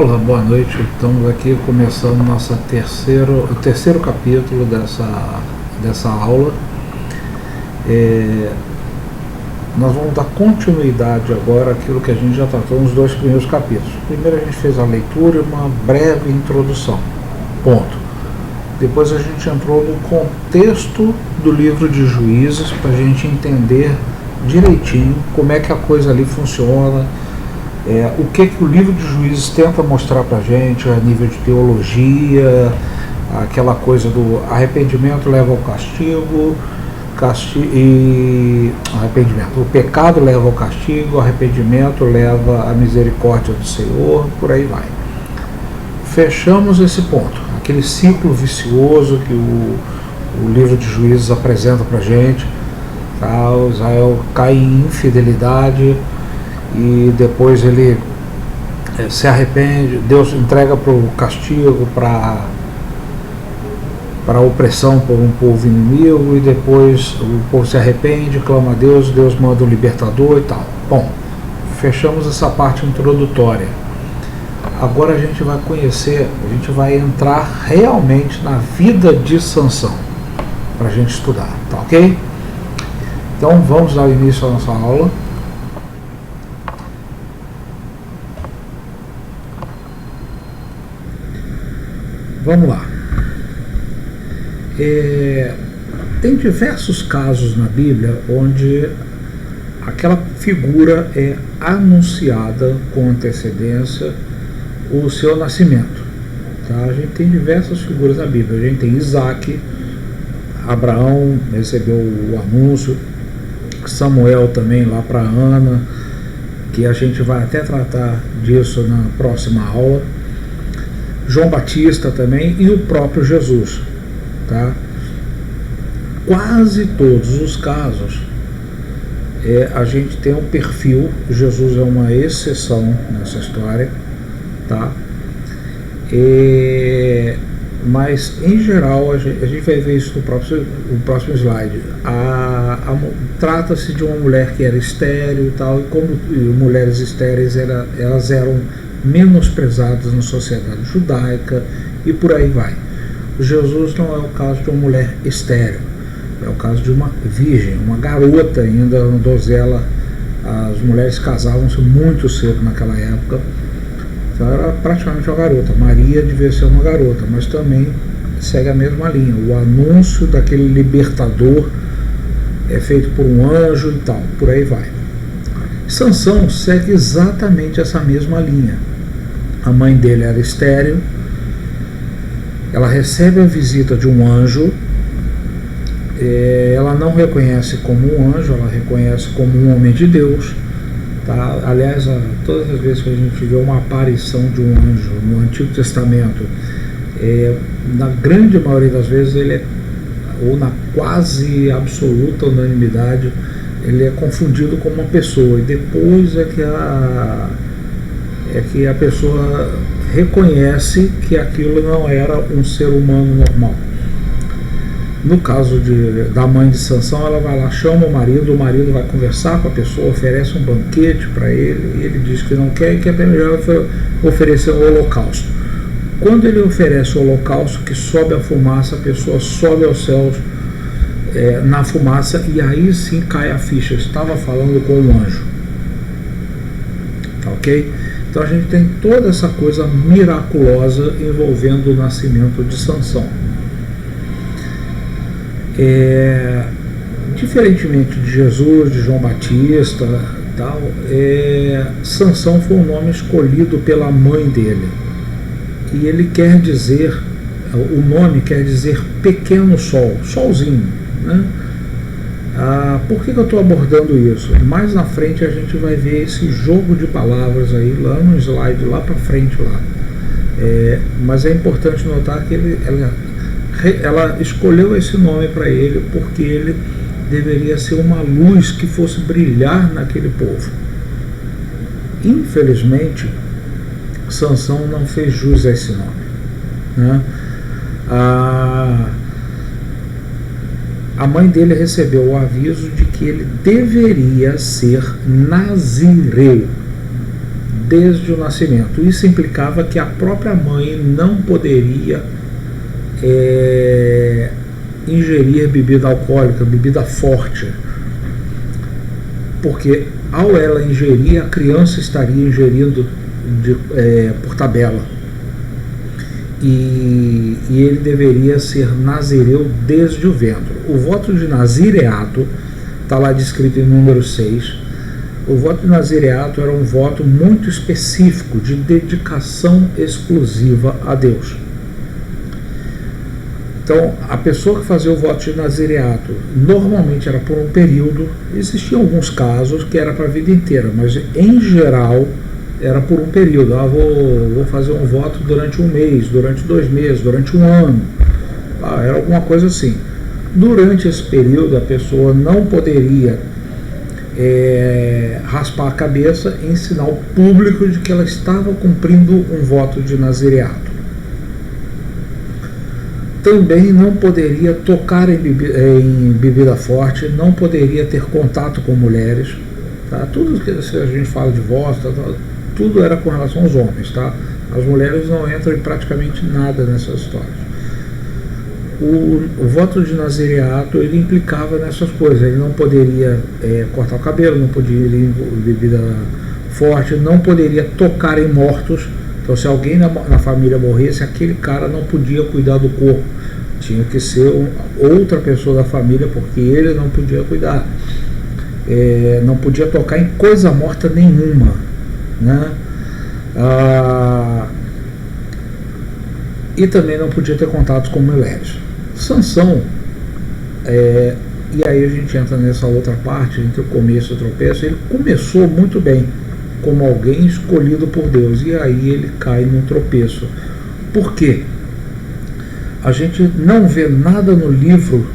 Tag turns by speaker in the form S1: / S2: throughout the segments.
S1: Olá, boa noite. Estamos aqui começando o terceiro capítulo dessa aula. Nós vamos dar continuidade agora àquilo que a gente já tratou nos dois primeiros capítulos. Primeiro a gente fez a leitura e uma breve introdução. Ponto. Depois a gente entrou no contexto do livro de Juízes para a gente entender direitinho como é que a coisa ali funciona, o que o livro de Juízes tenta mostrar para a gente a nível de teologia, aquela coisa do arrependimento leva ao castigo, o pecado leva ao castigo, o arrependimento leva à misericórdia do Senhor, por aí vai. Fechamos esse ponto, aquele ciclo vicioso que o livro de Juízes apresenta para a gente. O Israel cai em infidelidade e depois ele se arrepende, Deus entrega para o castigo, para a opressão por um povo inimigo, e depois o povo se arrepende, clama a Deus, Deus manda um libertador e tal. Bom, fechamos essa parte introdutória. Agora a gente vai conhecer, a gente vai entrar realmente na vida de Sansão para a gente estudar, tá ok? Então vamos dar início à nossa aula. Vamos lá. Tem diversos casos na Bíblia onde aquela figura é anunciada com antecedência o seu nascimento. Tá? A gente tem diversas figuras na Bíblia. A gente tem Isaac, Abraão recebeu o anúncio, Samuel também lá para Ana, que a gente vai até tratar disso na próxima aula. João Batista também e o próprio Jesus, tá? Quase todos os casos a gente tem um perfil. Jesus é uma exceção nessa história, tá? Mas em geral a gente vai ver isso no próximo slide. Trata-se de uma mulher que era estéril e tal, e como mulheres estéreis elas eram menosprezadas na sociedade judaica e por aí vai. Jesus não é o caso de uma mulher estéril, é o caso de uma virgem, uma garota ainda, uma donzela. As mulheres casavam-se muito cedo naquela época, então era praticamente uma garota. Maria devia ser uma garota, mas também segue a mesma linha. O anúncio daquele libertador é feito por um anjo e tal, por aí vai. Sansão segue exatamente essa mesma linha. A mãe dele era estéril, ela recebe a visita de um anjo, ela não reconhece como um anjo, ela reconhece como um homem de Deus, tá? Aliás, todas as vezes que a gente vê uma aparição de um anjo no Antigo Testamento, na grande maioria das vezes ou na quase absoluta unanimidade, ele é confundido com uma pessoa, e depois é que a pessoa reconhece que aquilo não era um ser humano normal. No caso da mãe de Sansão, ela vai lá, chama o marido vai conversar com a pessoa, oferece um banquete para ele, e ele diz que não quer e que é melhor oferecer um holocausto. Quando ele oferece o holocausto, que sobe a fumaça, a pessoa sobe aos céus na fumaça, e aí sim cai a ficha, estava falando com um anjo. Ok? Então a gente tem toda essa coisa miraculosa envolvendo o nascimento de Sansão. Diferentemente de Jesus, de João Batista, tal, Sansão foi um nome escolhido pela mãe dele. E ele quer dizer, o nome quer dizer pequeno sol, solzinho, né? Por que eu estou abordando isso? Mais na frente a gente vai ver esse jogo de palavras aí, lá no slide, lá para frente lá. Mas é importante notar que ela escolheu esse nome para ele porque ele deveria ser uma luz que fosse brilhar naquele povo. Infelizmente, Sansão não fez jus a esse nome, né? A mãe dele recebeu o aviso de que ele deveria ser nazireu. desde o nascimento. Isso implicava que a própria mãe não poderia ingerir bebida alcoólica, bebida forte, porque ao ela ingerir, a criança estaria ingerindo por tabela. E ele deveria ser nazireu desde o ventre. O voto de nazireato está lá descrito em número 6. O voto de nazireato era um voto muito específico, de dedicação exclusiva a Deus. Então, a pessoa que fazia o voto de nazireato normalmente era por um período. Existiam alguns casos que era para a vida inteira, mas em geral era por um período. Vou fazer um voto durante um mês, durante 2 meses, durante um ano. Era alguma coisa assim. Durante esse período, a pessoa não poderia raspar a cabeça em sinal público de que ela estava cumprindo um voto de nazireato. Também não poderia tocar em bebida forte, não poderia ter contato com mulheres. Tá? Tudo que a gente fala de voto, tudo era com relação aos homens. Tá? As mulheres não entram em praticamente nada nessas histórias. O voto de nazireato, ele implicava nessas coisas. Ele não poderia cortar o cabelo, não poderia ir em bebida forte, não poderia tocar em mortos. Então, se alguém na família morresse, aquele cara não podia cuidar do corpo. Tinha que ser outra pessoa da família, porque ele não podia cuidar. Não podia tocar em coisa morta nenhuma. Né? E também não podia ter contato com mulheres. Sansão, e aí a gente entra nessa outra parte, entre o começo e o tropeço. Ele começou muito bem, como alguém escolhido por Deus, e aí ele cai num tropeço. Por quê? A gente não vê nada no livro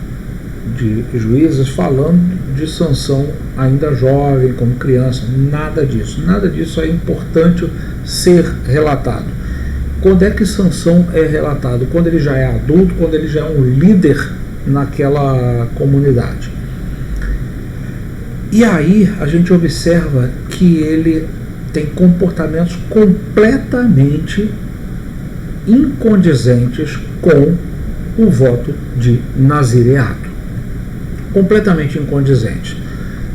S1: de Juízes falando de Sansão ainda jovem, como criança, nada disso. Nada disso é importante ser relatado. Quando é que Sansão é relatado? Quando ele já é adulto, quando ele já é um líder naquela comunidade. E aí a gente observa que ele tem comportamentos completamente incondizentes com o voto de nazireato. Completamente incondizentes.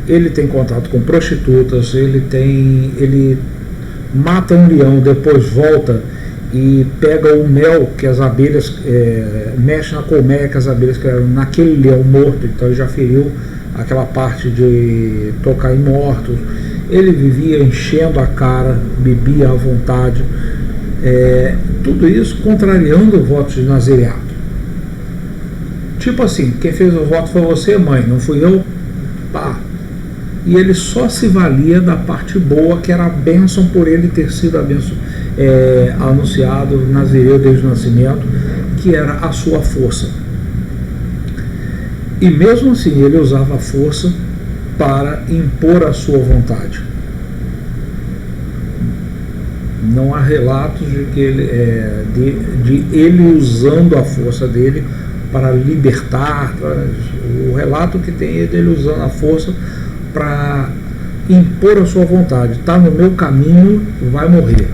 S1: Ele tem contato com prostitutas, ele mata um leão, depois volta e pega o mel que as abelhas, mexe na colmeia que as abelhas criaram naquele leão morto. Então ele já feriu aquela parte de tocar em mortos. Ele vivia enchendo a cara, bebia à vontade, tudo isso contrariando o voto de nazireato. Tipo assim, quem fez o voto foi você, mãe, não fui eu. Pá. E ele só se valia da parte boa, que era a bênção, por ele ter sido a bênção anunciado nazireu desde o nascimento, que era a sua força. E mesmo assim ele usava a força para impor a sua vontade. Não há relatos de que ele usando a força dele para libertar. O relato que tem é dele usando a força para impor a sua vontade. Está no meu caminho, vai morrer.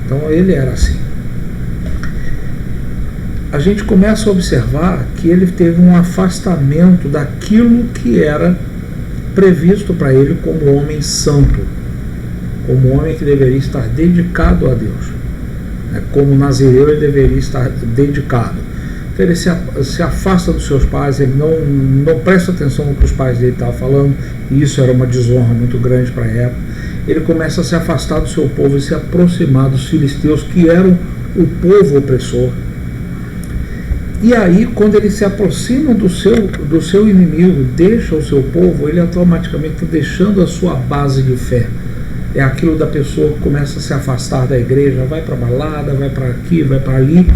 S1: Então ele era assim. A gente começa a observar que ele teve um afastamento daquilo que era previsto para ele como homem santo, como homem que deveria estar dedicado a Deus. Como nazireu ele deveria estar dedicado. Então ele se afasta dos seus pais, ele não presta atenção no que os pais dele estavam falando, e isso era uma desonra muito grande para a época. Ele começa a se afastar do seu povo e se aproximar dos filisteus, que eram o povo opressor. E aí, quando ele se aproxima do seu inimigo, deixa o seu povo, ele automaticamente está deixando a sua base de fé. É aquilo da pessoa que começa a se afastar da igreja, vai para balada, vai para aqui, vai para ali.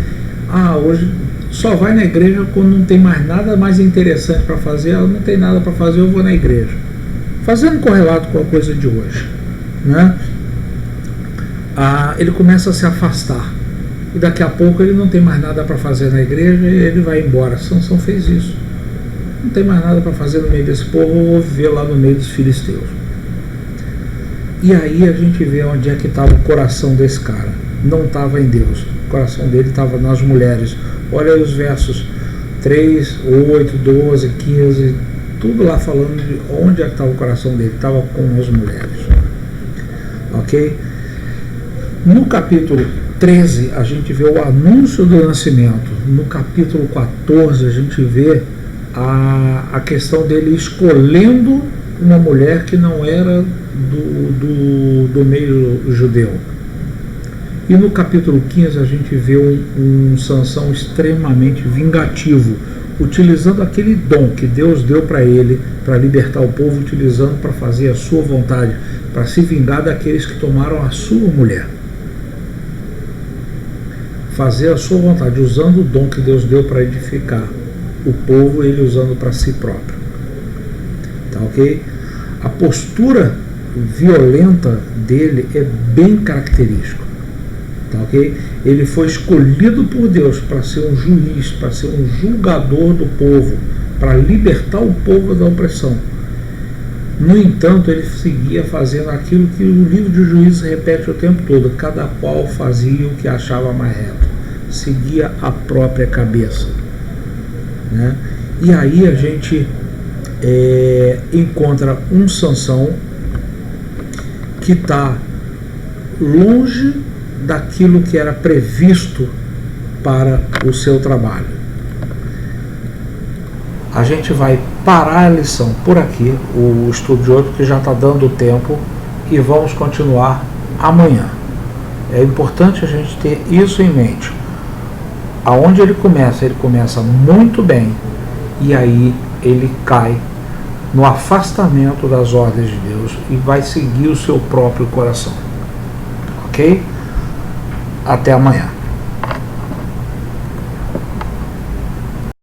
S1: Hoje só vai na igreja quando não tem mais nada mais interessante para fazer. Não tem nada para fazer, eu vou na igreja. Fazendo correlato com a coisa de hoje, né? Ele começa a se afastar. E daqui a pouco ele não tem mais nada para fazer na igreja e ele vai embora. Sansão fez isso. Não tem mais nada para fazer no meio desse povo, eu vou viver lá no meio dos filisteus. E aí a gente vê onde é que estava o coração desse cara. Não estava em Deus, o coração dele estava nas mulheres. Olha aí os versos 3, 8, 12, 15, tudo lá falando de onde é que estava o coração dele. Estava com as mulheres. Ok? No capítulo 13 a gente vê o anúncio do nascimento. No capítulo 14 a gente vê a questão dele escolhendo uma mulher que não era do meio judeu. E no capítulo 15 a gente vê um Sansão extremamente vingativo, utilizando aquele dom que Deus deu para ele, para libertar o povo, utilizando para fazer a sua vontade, para se vingar daqueles que tomaram a sua mulher. Fazer a sua vontade, usando o dom que Deus deu para edificar o povo, ele usando para si próprio. Tá ok? A postura violenta dele é bem característico. Tá ok? Ele foi escolhido por Deus para ser um juiz, para ser um julgador do povo, para libertar o povo da opressão. No entanto, ele seguia fazendo aquilo que o livro de Juízes repete o tempo todo: cada qual fazia o que achava mais reto, seguia a própria cabeça, né? E aí a gente encontra um Sansão que está longe daquilo que era previsto para o seu trabalho. A gente vai parar a lição por aqui, o estudo de hoje, porque já está dando tempo, e vamos continuar amanhã. É importante a gente ter isso em mente. Aonde ele começa muito bem, e aí ele cai no afastamento das ordens de Deus e vai seguir o seu próprio coração. Ok? Até amanhã.